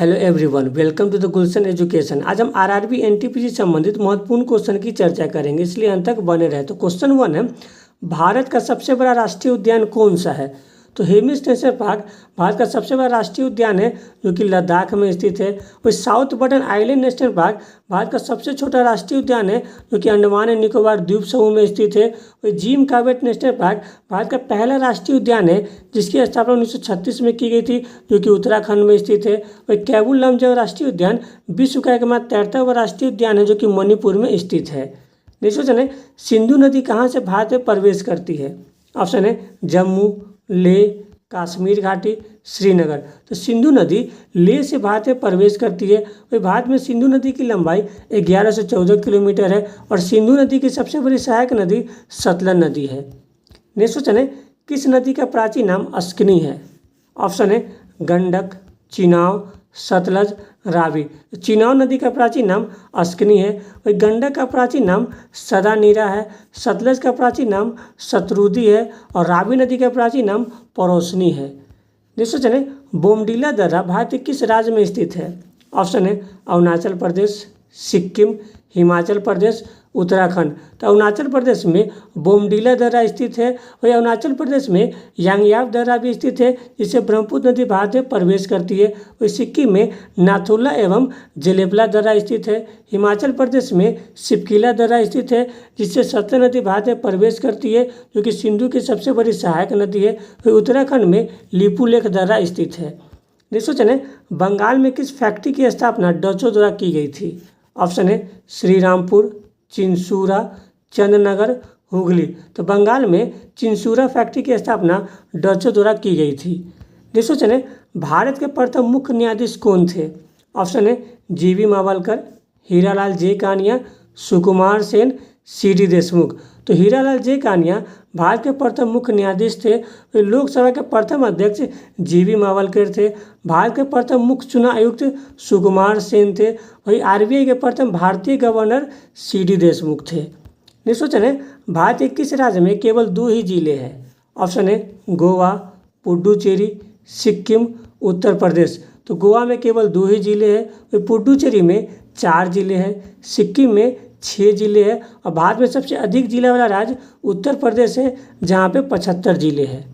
Hello everyone, welcome to the Gulshan education. आज हम RRB NTPC से संबंधित महत्वपूर्ण क्वेश्चन की चर्चा करेंगे, इसलिए अंत तक बने रहे। तो क्वेश्चन 1 है, भारत का सबसे बड़ा राष्ट्रीय उद्यान कौन सा है? तो हेमिस नेशनल पार्क भारत का सबसे बड़ा राष्ट्रीय उद्यान है, जो कि लद्दाख में स्थित है। वही south button island national park Bharat का सबसे छोटा राष्ट्रीय उद्यान है, जो कि अंडमान एंड निकोबार द्वीप समूह में स्थित है। वही Jim Corbett national park Bharat का पहला राष्ट्रीय उद्यान है, जिसकी स्थापना 1936 में की गई थी, जो कि उत्तराखंड में स्थित है। वही कैबुल लमजाओ राष्ट्रीय उद्यान विश्व का एकमात्र तैरता राष्ट्रीय उद्यान है, जो कि मणिपुर में स्थित है। नेक्स्ट क्वेश्चन है, सिंधु नदी कहाँ से भारत में प्रवेश करती है? ऑप्शन है जम्मू, लेह, कश्मीर घाटी, श्रीनगर। तो सिंधु नदी लेह से भारत में प्रवेश करती है। वही भारत में सिंधु नदी की लंबाई 11 से 14 किलोमीटर है और सिंधु नदी की सबसे बड़ी सहायक नदी सतलज नदी है। नेक्स्ट क्वेश्चन है, किस नदी का प्राचीन नाम अस्कनी है? ऑप्शन है गंडक, चिनाव, सतलज, रावी। चिनाव नदी का प्राचीन नाम अस्कनी है। वही गंडक का प्राचीन नाम सदानीरा है, सतलज का प्राचीन नाम शतरुदी है और रावी नदी का प्राचीन नाम परोसनी है। नेक्स्ट क्वेश्चन है, बोमडीला दर्रा भारत के किस राज्य में स्थित है? ऑप्शन है अरुणाचल प्रदेश, सिक्किम, हिमाचल प्रदेश, उत्तराखंड। तो अरुणाचल प्रदेश में बोमडीला दर्रा स्थित है। वही अरुणाचल प्रदेश में यांगयाप दर्रा भी स्थित है, जिससे ब्रह्मपुत्र नदी भारत में प्रवेश करती है। वही सिक्किम में नाथुला एवं जेलेबला दर्रा स्थित है। हिमाचल प्रदेश में सिपकिला दर्रा स्थित है, जिससे सतलज नदी भारत में प्रवेश करती है, जो कि सिंधु की सबसे बड़ी सहायक नदी है। वही उत्तराखंड में लिपुलेख दर्रा स्थित है। नेक्स्ट क्वेश्चन है, बंगाल में किस फैक्ट्री की स्थापना डचों द्वारा की गई थी? ऑप्शन है श्रीरामपुर, चिंसूरा, चंद्रनगर, हुगली। तो बंगाल में चिंसूरा फैक्ट्री की स्थापना डचों द्वारा की गई थी। नेक्स्ट क्वेश्चन है, भारत के प्रथम मुख्य न्यायाधीश कौन थे? ऑप्शन है जीवी मावलकर, हीरालाल जे कानिया, सुकुमार सेन, सीडी देशमुख। तो हीरालाल जे कानिया भारत के प्रथम मुख्य न्यायाधीश थे। वे लोकसभा के प्रथम अध्यक्ष जीवी मावलकर थे। भारत के प्रथम मुख्य चुनाव आयुक्त सुकुमार सेन थे। वही आरबीआई के प्रथम भारतीय गवर्नर सीडी देशमुख थे। नेक्स्ट क्वेश्चन है, भारत के किस राज्य में केवल 2 ही जिले हैं? ऑप्शन है गोवा, पुडुचेरी, सिक्किम, उत्तर प्रदेश। तो गोवा में केवल 2 ही जिले हैं। वही पुडुचेरी में 4 जिले हैं, सिक्किम में 6 जिले हैं और भारत में सबसे अधिक जिला वाला राज्य उत्तर प्रदेश है, जहाँ पे 75 जिले हैं।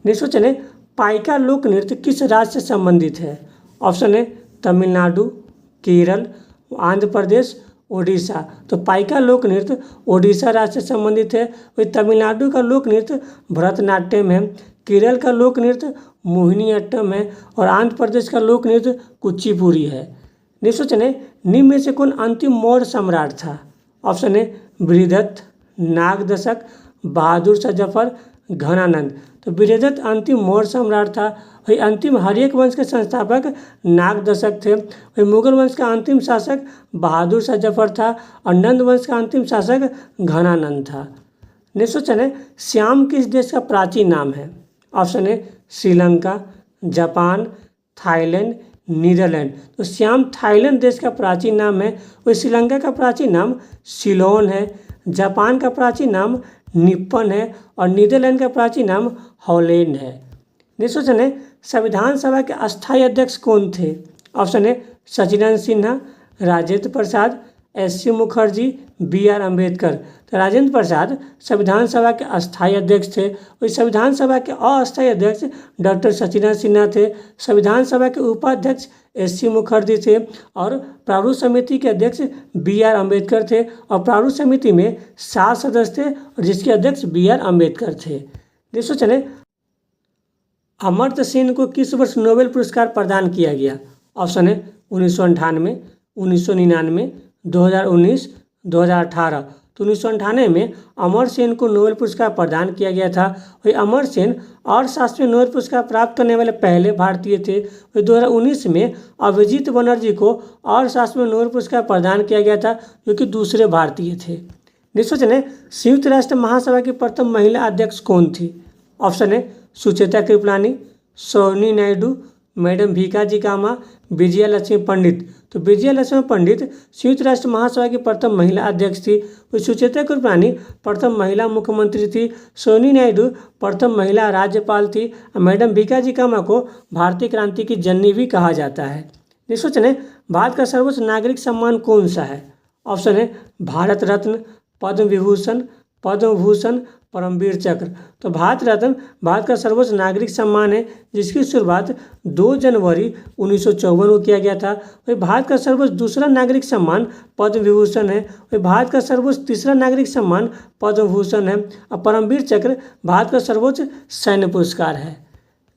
नेक्स्ट क्वेश्चन है, पाइका लोक नृत्य किस राज्य से संबंधित है? ऑप्शन है तमिलनाडु, केरल, आंध्र प्रदेश, ओडिशा। तो पाइका लोक नृत्य ओडिशा राज्य से संबंधित है। वही तमिलनाडु का लोक नृत्य भरतनाट्यम है, केरल का लोक नृत्य मोहिनीअट्टम है और आंध्र प्रदेश का लोक नृत्य कुचिपुड़ी है। नेक्स्ट क्वेश्चन है, निम्न में से कौन अंतिम मौर्य सम्राट था? ऑप्शन है बृहदत्त, नागदशक, बहादुर शाह जफर, घनानंद। तो बृहदत्त अंतिम मौर्य सम्राट था। वही अंतिम हर्यक वंश के संस्थापक नागदशक थे। वही मुगल वंश का अंतिम शासक बहादुर शाह जफर था और नंद वंश का अंतिम शासक घनानंद था। नेक्स्ट क्वेश्चन है, श्याम किस देश का प्राचीन नाम है? ऑप्शन है श्रीलंका, जापान, थाईलैंड, नीदरलैंड। तो श्याम थाईलैंड देश का प्राचीन नाम है। वही श्रीलंका का प्राचीन नाम सिलोन है, जापान का प्राचीन नाम निप्पन है और नीदरलैंड का प्राचीन नाम हॉलैंड है। नेक्स्ट क्वेश्चन है, संविधान सभा के अस्थायी अध्यक्ष कौन थे? ऑप्शन है सचिदानंद सिन्हा, राजेंद्र प्रसाद, एस.सी. मुखर्जी, बी.आर. अम्बेडकर। तो राजेंद्र प्रसाद संविधान सभा के अस्थायी अध्यक्ष थे। वही संविधान सभा के अस्थायी अध्यक्ष डॉक्टर सचिदानंद सिन्हा थे। संविधान सभा के उपाध्यक्ष एस.सी. मुखर्जी थे और प्रारूप समिति के अध्यक्ष बी.आर. अम्बेडकर थे और प्रारूप समिति में 7 सदस्य थे और जिसके अध्यक्ष बी.आर. अम्बेडकर थे। नेक्स्ट क्वेश्चन है, अमर्त्य सेन को किस वर्ष नोबेल पुरस्कार प्रदान किया गया? ऑप्शन है 1998, 1999, 2019, 2018। तो 1998 में अमर्त्य सेन को नोबेल पुरस्कार प्रदान किया गया था। वही अमर्त्य सेन अर्थशास्त्र में नोबेल पुरस्कार प्राप्त करने वाले पहले भारतीय थे। वही 2019 में अभिजीत बनर्जी को अर्थशास्त्र में नोबेल पुरस्कार प्रदान किया गया था, जो कि दूसरे भारतीय थे। नेक्स्ट क्वेश्चन है, संयुक्त राष्ट्र महासभा की प्रथम महिला अध्यक्ष कौन थी? ऑप्शन है सुचेता कृपलानी, सरोजिनी नायडू, मैडम भीकाजी कामा, विजया लक्ष्मी पंडित। तो विजया लक्ष्मी पंडित संयुक्त राष्ट्र महासभा की प्रथम महिला अध्यक्ष थी। तो सुचेता कृपलानी प्रथम महिला मुख्यमंत्री थी। सरोजिनी नायडू प्रथम महिला राज्यपाल थी। मैडम भीकाजी कामा को भारतीय क्रांति की जननी भी कहा जाता है। नेक्स्ट क्वेश्चन है, भारत का सर्वोच्च नागरिक सम्मान कौन सा है? ऑप्शन है भारत रत्न, पद्म विभूषण, पद्म भूषण, परमवीर चक्र। तो भारत रत्न भारत का सर्वोच्च नागरिक सम्मान है, जिसकी शुरुआत 2 जनवरी 1954 को किया गया था। वही भारत का सर्वोच्च दूसरा नागरिक सम्मान पद्म विभूषण है। वही भारत का सर्वोच्च तीसरा नागरिक सम्मान पद्म भूषण है। और परमवीर चक्र भारत का सर्वोच्च सैन्य पुरस्कार है।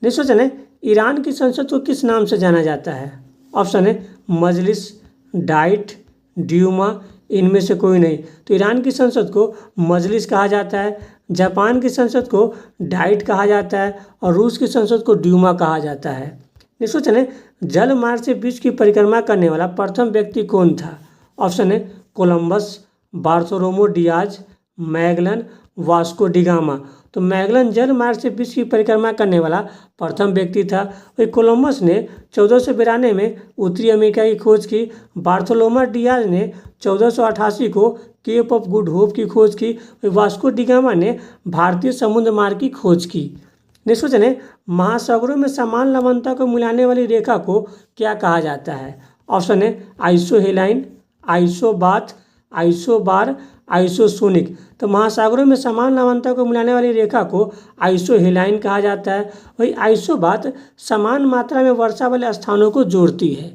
नेक्स्ट क्वेश्चन है, ईरान की संसद को किस नाम से जाना जाता है? ऑप्शन है मजलिस, डाइट, ड्यूमा, इनमें से कोई नहीं। तो ईरान की संसद को मजलिस कहा जाता है, जापान की संसद को डाइट कहा जाता है और रूस की संसद को ड्यूमा कहा जाता है। नेक्स्ट क्वेश्चन है, जल मार्ग से विश्व की परिक्रमा करने वाला प्रथम व्यक्ति कौन था? ऑप्शन है Columbus, Bartholomew Dias, Magellan, Vasco da Gama. तो मैगलन जल मार्ग से विश्व की परिक्रमा करने वाला प्रथम व्यक्ति था। वही कोलंबस ने 1492 में उत्तरी अमेरिका की खोज की। बार्थोलोमा डियाज ने 1488 को केप ऑफ गुड होप की खोज की। वास्को डिगामा ने भारतीय समुद्र मार्ग की खोज की। नेक्स्ट क्वेश्चन है, महासागरों में समान लवणता को मिलाने वाली रेखा को क्या कहा जाता है? ऑप्शन है आइसोहेलाइन, आइसोबाथ, आइसोबार, आइसोसोनिक। तो महासागरों में समान लवणता को मिलाने वाली रेखा को आइसोहेलाइन कहा जाता है। वही आइसोबाथ समान मात्रा में वर्षा वाले स्थानों को जोड़ती है।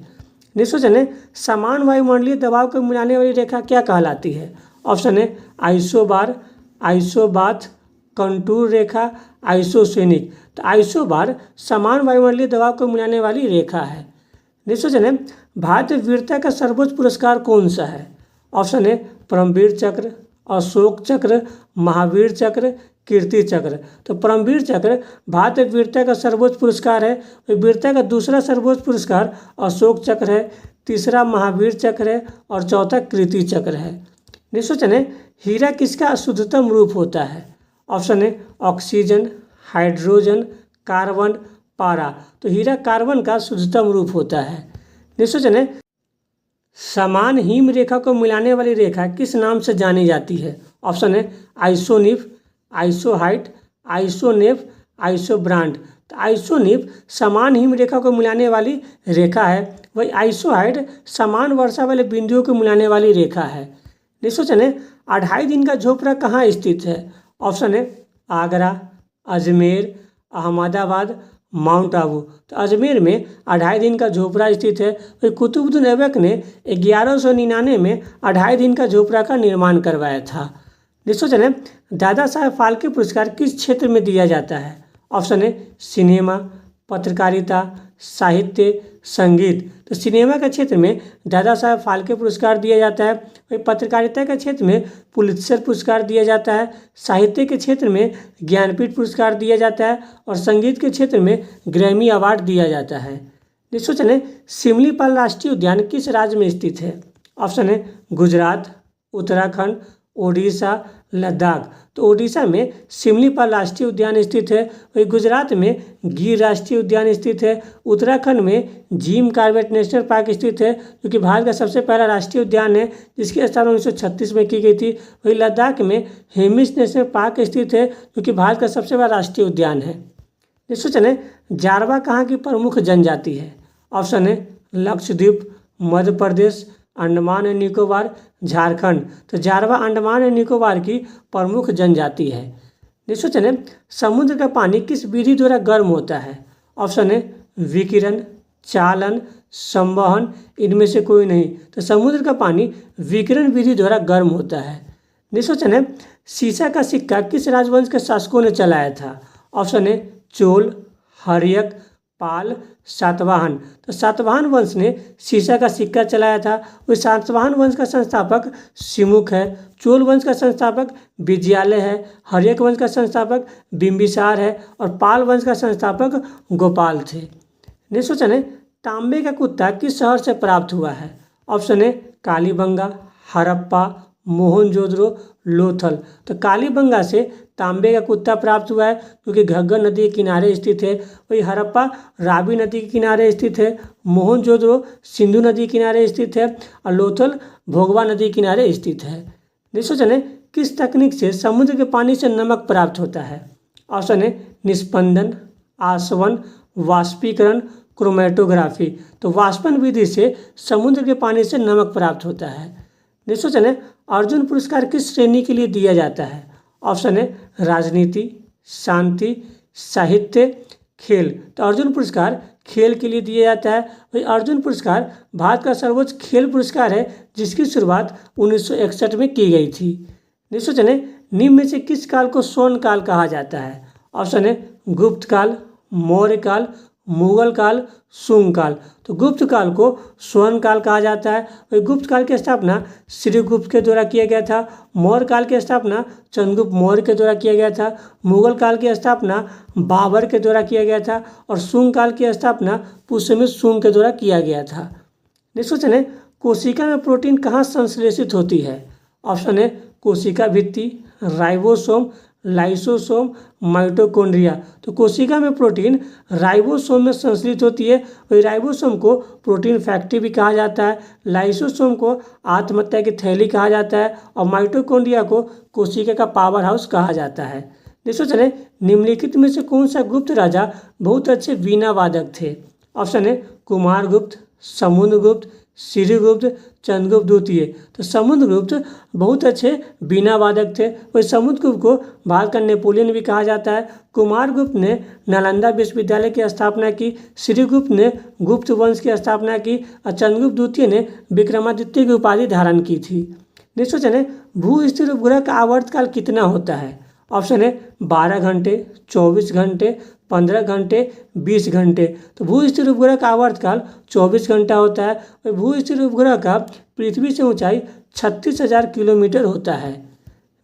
नेक्स्ट क्वेश्चन है, समान वायुमंडलीय दबाव को मिलाने वाली रेखा क्या कहलाती है? ऑप्शन है आइसोबार, आइसोबाथ, कंटूर रेखा, आइसोसेनिक। तो आइसोबार समान वायुमंडलीय दबाव को मिलाने वाली रेखा है। नेक्स्ट क्वेश्चन है, भारतीय वीरता का सर्वोच्च पुरस्कार कौन सा है? ऑप्शन है परमवीर चक्र, अशोक चक्र, महावीर चक्र, कीर्ति चक्र। तो परमवीर चक्र भारतीय वीरता का सर्वोच्च पुरस्कार है। वीरता का दूसरा सर्वोच्च पुरस्कार अशोक चक्र है, तीसरा महावीर चक्र है और चौथा कीर्ति चक्र है। नेक्स्ट क्वेश्चन है, हीरा किसका शुद्धतम रूप होता है? ऑप्शन है ऑक्सीजन, हाइड्रोजन, कार्बन, पारा। तो हीरा कार्बन का शुद्धतम रूप होता है। नेक्स्ट क्वेश्चन है, समान हिम रेखा को मिलाने वाली रेखा किस नाम से जानी जाती है? ऑप्शन है आइसोनिफ, आइसोहाइट, आइसोनेफ, आइसोब्रांड। तो आइसोनिफ समान हिम रेखा को मिलाने वाली रेखा है। वही आइसोहाइट समान वर्षा वाले बिंदुओं को मिलाने वाली रेखा है। नेक्स्ट क्वेश्चन है, 2.5 दिन का झोपड़ा कहाँ स्थित है? ऑप्शन है आगरा, अजमेर, अहमदाबाद, माउंट आबू। तो अजमेर में 2.5 दिन का झोपड़ा स्थित है। वही कुतुबुद्दीन ऐबक ने 1199 में 2.5 दिन का झोपड़ा का निर्माण करवाया था। नेक्स्ट क्वेश्चन है, दादा साहब फाल्के पुरस्कार किस क्षेत्र में दिया जाता है? ऑप्शन है सिनेमा, पत्रकारिता, साहित्य, संगीत। तो सिनेमा के क्षेत्र में दादा साहब फाल्के पुरस्कार दिया जाता है। वही पत्रकारिता के क्षेत्र में पुलित्जर पुरस्कार दिया जाता है। साहित्य के क्षेत्र में ज्ञानपीठ पुरस्कार दिया जाता है और संगीत के क्षेत्र में ग्रैमी अवार्ड दिया जाता है। नेक्स्ट क्वेश्चन है, सिमलीपाल राष्ट्रीय उद्यान किस राज्य में स्थित है? ऑप्शन है गुजरात, उत्तराखंड, ओडिशा, लद्दाख। तो ओडिशा में सिमलीपाल राष्ट्रीय उद्यान स्थित है। वही गुजरात में गिर राष्ट्रीय उद्यान स्थित है। उत्तराखंड में जिम कॉर्बेट नेशनल पार्क स्थित है, जो कि भारत का सबसे पहला राष्ट्रीय उद्यान है, जिसकी स्थापना 1936 में की गई थी। वही लद्दाख में हेमिस नेशनल पार्क स्थित है, जो कि भारत का सबसे बड़ा राष्ट्रीय उद्यान है। नेक्स्ट क्वेश्चन है, जारवा कहाँ की प्रमुख जनजाति है? ऑप्शन है लक्षद्वीप, मध्य प्रदेश, अंडमान एंड निकोबार, झारखंड। तो जारवा अंडमान एंड निकोबार की प्रमुख जनजाति है। नेक्स्ट क्वेश्चन है, समुद्र का पानी किस विधि द्वारा गर्म होता है? ऑप्शन है विकिरण, चालन, संवहन, इनमें से कोई नहीं। तो समुद्र का पानी विकिरण विधि द्वारा गर्म होता है। नेक्स्ट क्वेश्चन है, सीसा का सिक्का किस राजवंश के शासकों ने चलाया था? ऑप्शन है चोल, हर्यक, पाल, सातवाहन। तो सातवाहन वंश ने सीसा का सिक्का चलाया था। वही सातवाहन वंश का संस्थापक सिमुक है। चोल वंश का संस्थापक विजयालय है। हर्यक वंश का संस्थापक बिंबिसार है और पाल वंश का संस्थापक गोपाल थे। नेक्स्ट क्वेश्चन है, तांबे का कुत्ता किस शहर से प्राप्त हुआ है? ऑप्शन है कालीबंगा, हड़प्पा, मोहनजोदड़ो, लोथल। तो कालीबंगा से तांबे का कुत्ता प्राप्त हुआ है, क्योंकि घग्गर नदी के किनारे स्थित है। वही हड़प्पा रावी नदी के किनारे स्थित है। मोहनजोदड़ो सिंधु नदी के किनारे स्थित है और लोथल भोगवा नदी के किनारे स्थित है। नेक्स्ट क्वेश्चन है, किस तकनीक से समुद्र के पानी से नमक प्राप्त होता है? ऑप्शन है निस्पंदन, आसवन, वाष्पीकरण, क्रोमेटोग्राफी। तो वाष्पन विधि से समुद्र के पानी से नमक प्राप्त होता है। नेक्स्ट क्वेश्चन है, अर्जुन पुरस्कार किस श्रेणी के लिए दिया जाता है? ऑप्शन है राजनीति, शांति, साहित्य, खेल। तो अर्जुन पुरस्कार खेल के लिए दिया जाता है। वही अर्जुन पुरस्कार भारत का सर्वोच्च खेल पुरस्कार है, जिसकी शुरुआत 1961 में की गई थी। नेक्स्ट क्वेश्चन है, निम्न में से किस काल को स्वर्ण काल कहा जाता है? ऑप्शन है गुप्त काल, मौर्य काल, मुगल काल, शुंग काल। तो गुप्त काल को स्वर्ण काल कहा जाता है। वही गुप्त काल की स्थापना श्रीगुप्त के द्वारा किया गया था। मौर्य काल की स्थापना चंद्रगुप्त मौर्य के द्वारा किया गया था। मुगल काल की स्थापना बाबर के द्वारा किया गया था और शुंग काल की स्थापना पुष्यमित्र शुंग के द्वारा किया गया था। नेक्स्ट क्वेश्चन है, कोशिका में प्रोटीन कहाँ संश्लेषित होती है? ऑप्शन है कोशिका भित्ति, राइबोसोम, लाइसोसोम, माइटोकॉन्ड्रिया। तो कोशिका में प्रोटीन राइबोसोम में संश्लेषित होती है। वही राइबोसोम को प्रोटीन फैक्ट्री भी कहा जाता है, लाइसोसोम को आत्महत्या की थैली कहा जाता है और माइटोकॉन्ड्रिया को कोशिका का पावर हाउस कहा जाता है। देखो चले, निम्नलिखित में से कौन सा गुप्त राजा बहुत अच्छे वीणा वादक थे? ऑप्शन है कुमारगुप्त, समुद्रगुप्त, श्रीगुप्त, चंद्रगुप्त द्वितीय। तो समुद्रगुप्त बहुत अच्छे बीना वादक थे। वही समुद्रगुप्त को भारत का नेपोलियन भी कहा जाता है। कुमारगुप्त ने नालंदा विश्वविद्यालय की स्थापना की, श्रीगुप्त ने गुप्त वंश की स्थापना की और चंद्रगुप्त द्वितीय ने विक्रमादित्य की उपाधि धारण की थी। नेक्स्ट क्वेश्चन है, भू स्थिर उपग्रह का आवर्तकाल कितना होता है? ऑप्शन है 12 घंटे, 24 घंटे, 15 घंटे, 20 घंटे। तो भू स्थिर उपग्रह का आवर्तकाल 24 घंटा होता है। भू स्थिर उपग्रह का पृथ्वी से ऊंचाई 36,000 किलोमीटर होता है।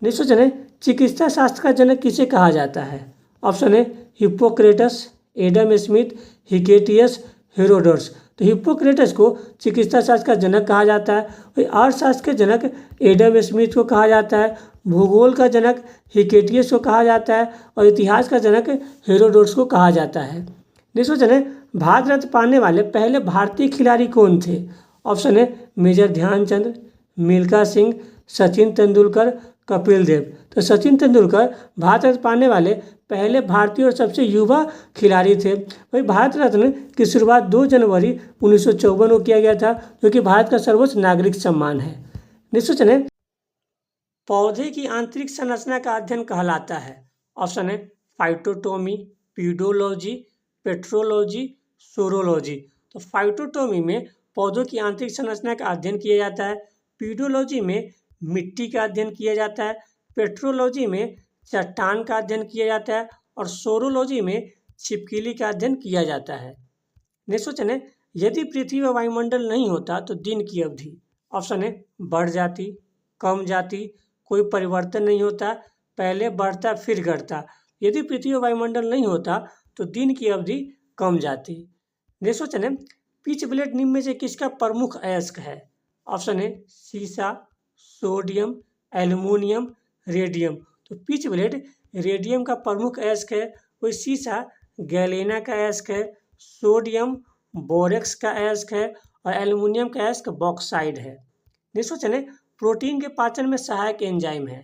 नेक्स्ट क्वेश्चन है, चिकित्सा शास्त्र का जनक किसे कहा जाता है? ऑप्शन है Hippocrates, Adam Smith, Hecataeus, Herodotus. तो हिप्पोक्रेटस को चिकित्सा शास्त्र का जनक कहा जाता है। वही अर्थशास्त्र के जनक एडम स्मिथ को कहा जाता है। भूगोल का जनक हिकेटियस को कहा जाता है और इतिहास का जनक हेरोडोटस को कहा जाता है। नेक्स्ट क्वेश्चन है, भारत रत्न पाने वाले पहले भारतीय खिलाड़ी कौन थे? ऑप्शन है मेजर ध्यानचंद, मिल्खा सिंह, सचिन तेंदुलकर, कपिल देव। तो सचिन तेंदुलकर भारत रत्न पाने वाले पहले भारतीय और सबसे युवा खिलाड़ी थे। वही भारत रत्न की शुरुआत 2 जनवरी 1954 को किया गया था, जो कि भारत का सर्वोच्च नागरिक सम्मान है। नेक्स्ट क्वेश्चन है, पौधे की आंतरिक संरचना का अध्ययन कहलाता है? ऑप्शन है फाइटोटोमी, पीडोलॉजी, पेट्रोलॉजी, सोरोलॉजी। तो फाइटोटोमी में पौधों की आंतरिक संरचना का अध्ययन किया जाता है। पीडोलॉजी में मिट्टी का अध्ययन किया जाता है। पेट्रोलॉजी में चट्टान का अध्ययन किया जाता है और सोरोलॉजी में छिपकली का अध्ययन किया जाता है। नेक्स्ट क्वेश्चन है, यदि पृथ्वी व वायुमंडल नहीं होता तो दिन की अवधि? ऑप्शन है बढ़ जाती, कम जाती, कोई परिवर्तन नहीं होता, पहले बढ़ता फिर घटता। यदि पृथ्वी व वायुमंडल नहीं होता तो दिन की अवधि कम जाती। नेक्स्ट क्वेश्चन है, पिच ब्लेड निम्न में से किसका प्रमुख अयस्क है? ऑप्शन है सीसा, सोडियम, एल्युमिनियम, रेडियम। तो पिच ब्लेड रेडियम का प्रमुख अयस्क है। वही सीसा गैलेना का अयस्क है, सोडियम बोरेक्स का अयस्क है और एल्युमिनियम का अयस्क बॉक्साइड है। नेक्स्ट क्वेश्चन है, प्रोटीन के पाचन में सहायक एंजाइम है?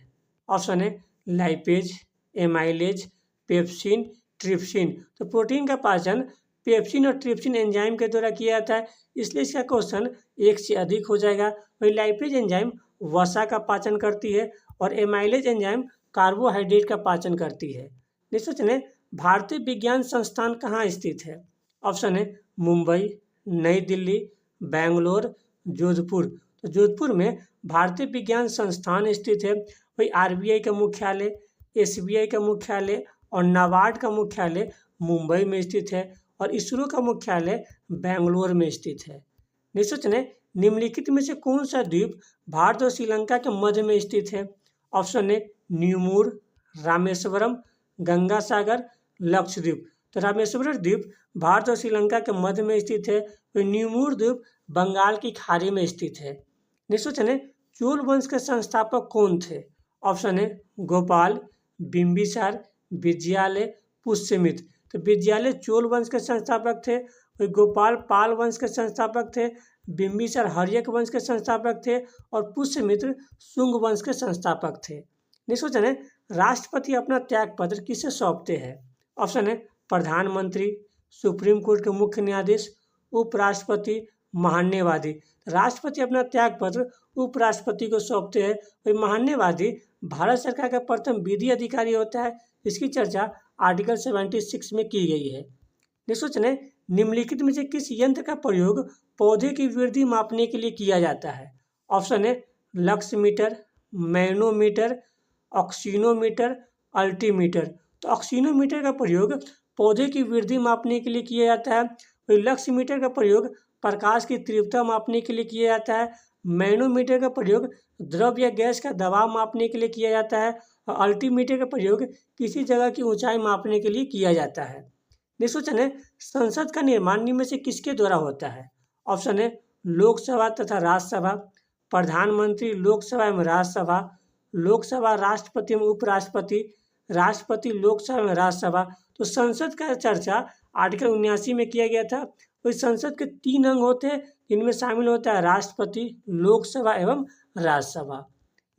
ऑप्शन है लाइपेज, एमाइलेज, पेप्सिन, ट्रिप्सिन। तो प्रोटीन का पाचन पेप्सिन और ट्रिप्सिन एंजाइम के द्वारा किया जाता है, इसलिए इसका क्वेश्चन 1 से अधिक हो जाएगा। वही लाइपेज एंजाइम वसा का पाचन करती है और एमाइलेज एंजाइम कार्बोहाइड्रेट का पाचन करती है। नेक्स्ट क्वेश्चन है, भारतीय विज्ञान संस्थान कहाँ स्थित है? ऑप्शन है मुंबई, नई दिल्ली, बेंगलोर, जोधपुर। तो जोधपुर में भारतीय विज्ञान संस्थान स्थित है। वही आरबीआई का मुख्यालय, एसबीआई का मुख्यालय और नाबार्ड का मुख्यालय मुंबई में स्थित है और इसरो का मुख्यालय बेंगलोर में स्थित है। नेक्स्ट क्वेश्चन है, निम्नलिखित में से कौन सा द्वीप भारत और श्रीलंका के मध्य में स्थित है? ऑप्शन है न्यूमूर, रामेश्वरम, गंगा सागर, लक्षद्वीप। तो रामेश्वरम द्वीप भारत और श्रीलंका के मध्य में स्थित है। वही न्यूमूर द्वीप बंगाल की खाड़ी में स्थित है। नेक्स्ट क्वेश्चन है, चोल वंश के संस्थापक कौन थे? ऑप्शन है गोपाल, बिंबिसार, विजयालय, पुष्यमित्र। तो विजयालय चोल वंश के संस्थापक थे। वही गोपाल पाल वंश के संस्थापक थे, बिंबिसार हर्यक वंश के संस्थापक थे और पुष्यमित्र शुंग वंश के संस्थापक थे। नेक्स्ट क्वेश्चन है, राष्ट्रपति अपना त्यागपत्र किसे सौंपते हैं? ऑप्शन है प्रधानमंत्री, सुप्रीम कोर्ट के मुख्य न्यायाधीश, उपराष्ट्रपति, महान्यवादी। राष्ट्रपति अपना त्याग पत्र उपराष्ट्रपति को सौंपते हैं। वही महान्यवादी भारत सरकार का प्रथम विधि अधिकारी होता है। इसकी चर्चा आर्टिकल 76 में की गई है। नेक्स्ट क्वेश्चन है, निम्नलिखित में से किस यंत्र का प्रयोग पौधे की वृद्धि मापने के लिए किया जाता है? ऑप्शन है लक्समीटर, मैनोमीटर, ऑक्सीनोमीटर, अल्टीमीटर। तो ऑक्सीनोमीटर का प्रयोग पौधे की वृद्धि मापने के लिए किया जाता है। वही लक्समीटर का प्रयोग प्रकाश की तीव्रता मापने के लिए किया जाता है। मैनोमीटर का प्रयोग द्रव या गैस का दबाव मापने के लिए किया जाता है। और अल्टीमीटर का प्रयोग किसी जगह की ऊंचाई मापने के लिए किया जाता है। नेक्स्ट क्वेश्चन है, संसद का निर्माण निम्न में से किसके द्वारा होता है? ऑप्शन है लोकसभा तथा राज्यसभा, प्रधानमंत्री, लोकसभा एवं राज्यसभा, लोकसभा, राष्ट्रपति एवं उपराष्ट्रपति, राष्ट्रपति, लोकसभा एवं राज्यसभा। तो संसद का चर्चा आर्टिकल 79 में किया गया था। तो इस संसद के 3 अंग होते हैं, इनमें शामिल होता है राष्ट्रपति, लोकसभा एवं राज्यसभा।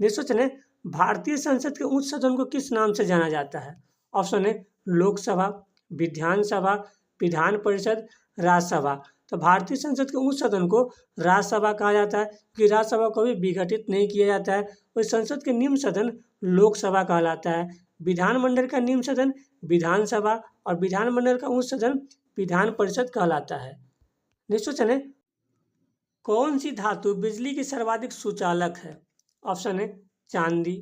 नेक्स्ट क्वेश्चन है, भारतीय संसद के उच्च सदन को किस नाम से जाना जाता है? ऑप्शन है लोकसभा, विधानसभा, विधान परिषद, राज्यसभा। तो भारतीय संसद के उच्च सदन को राज्यसभा कहा जाता है, क्योंकि राज्यसभा को भी विघटित नहीं किया जाता है। और संसद के निम्न सदन लोकसभा कहलाता है। विधानमंडल का निम्न सदन विधानसभा और विधानमंडल का उच्च सदन विधान परिषद कहलाता है। नेक्स्ट क्वेश्चन है, कौन सी धातु बिजली की सर्वाधिक सुचालक है? ऑप्शन है चांदी,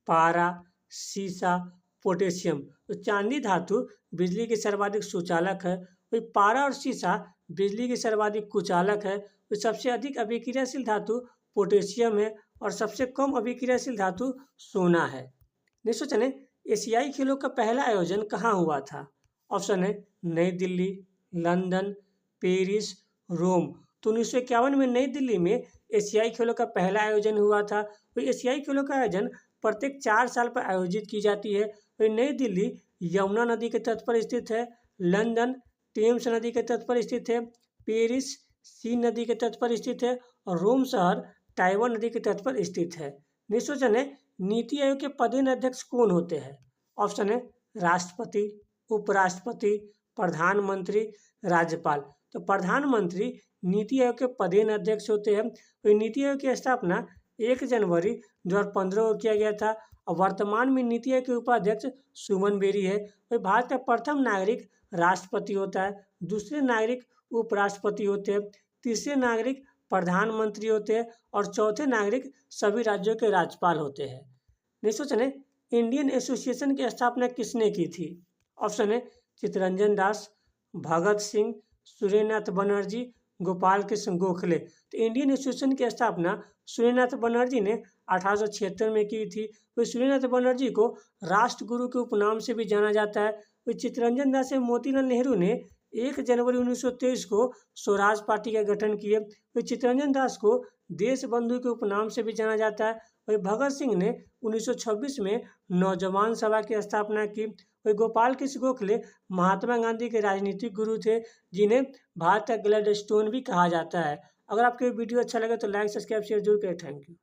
पारा, सीसा, पोटेशियम। तो चांदी धातु बिजली की सर्वाधिक सुचालक है। वही पारा और सीसा बिजली की सर्वाधिक कुचालक है। तो सबसे अधिक अभिक्रियाशील धातु पोटेशियम है और सबसे कम अभिक्रियाशील धातु सोना है। नेक्स्ट क्वेश्चन है, एशियाई खेलों का पहला आयोजन कहाँ हुआ था? ऑप्शन है नई दिल्ली, लंदन, पेरिस, रोम। तो 1951 में नई दिल्ली में एशियाई खेलों का पहला आयोजन हुआ था। तो एशियाई खेलों का आयोजन प्रत्येक 4 साल पर आयोजित की जाती है। तो नई दिल्ली यमुना नदी के तट पर स्थित है, लंदन टेम्स नदी के तट पर स्थित है, पेरिस सीन नदी के तट पर स्थित है और रोम शहर टाइवर नदी के तट पर स्थित है। नेक्स्ट क्वेश्चन है, नीति आयोग के पदेन अध्यक्ष कौन होते हैं? ऑप्शन है राष्ट्रपति, उपराष्ट्रपति, प्रधानमंत्री, राज्यपाल। तो प्रधानमंत्री नीति आयोग के पदेन अध्यक्ष होते हैं। तो नीति आयोग की स्थापना 1 जनवरी 2015 को किया गया था और वर्तमान में नीति आयोग के उपाध्यक्ष सुमन बेरी है। वही भारत का प्रथम नागरिक राष्ट्रपति होता है, दूसरे नागरिक उपराष्ट्रपति होते हैं, तीसरे नागरिक प्रधानमंत्री होते हैं और चौथे नागरिक सभी राज्यों के राज्यपाल होते हैं। नेक्स्ट क्वेश्चन है, इंडियन एसोसिएशन की स्थापना किसने की थी? ऑप्शन है चित्तरंजन दास, भगत सिंह, सूर्यनाथ बनर्जी, गोपाल कृष्ण गोखले। तो इंडियन एसोसिएशन की स्थापना सूर्यनाथ बनर्जी ने 1876 में की थी। तो सूर्यनाथ बनर्जी को राष्ट्रगुरु के उपनाम से भी जाना जाता है। तो चित्तरंजन दास एवं मोतीलाल नेहरू ने 1 जनवरी 1923 को स्वराज पार्टी का गठन किए। तो चित्तरंजन दास को देश बंधु के उपनाम से भी जाना जाता है। वही भगत सिंह ने 1926 में नौजवान सभा की स्थापना की। वही गोपाल कृष्ण गोखले महात्मा गांधी के राजनीतिक गुरु थे, जिन्हें भारत का ग्लैडस्टोन भी कहा जाता है। अगर आपको वीडियो अच्छा लगे तो लाइक, सब्सक्राइब, शेयर जरूर करें। Thank you.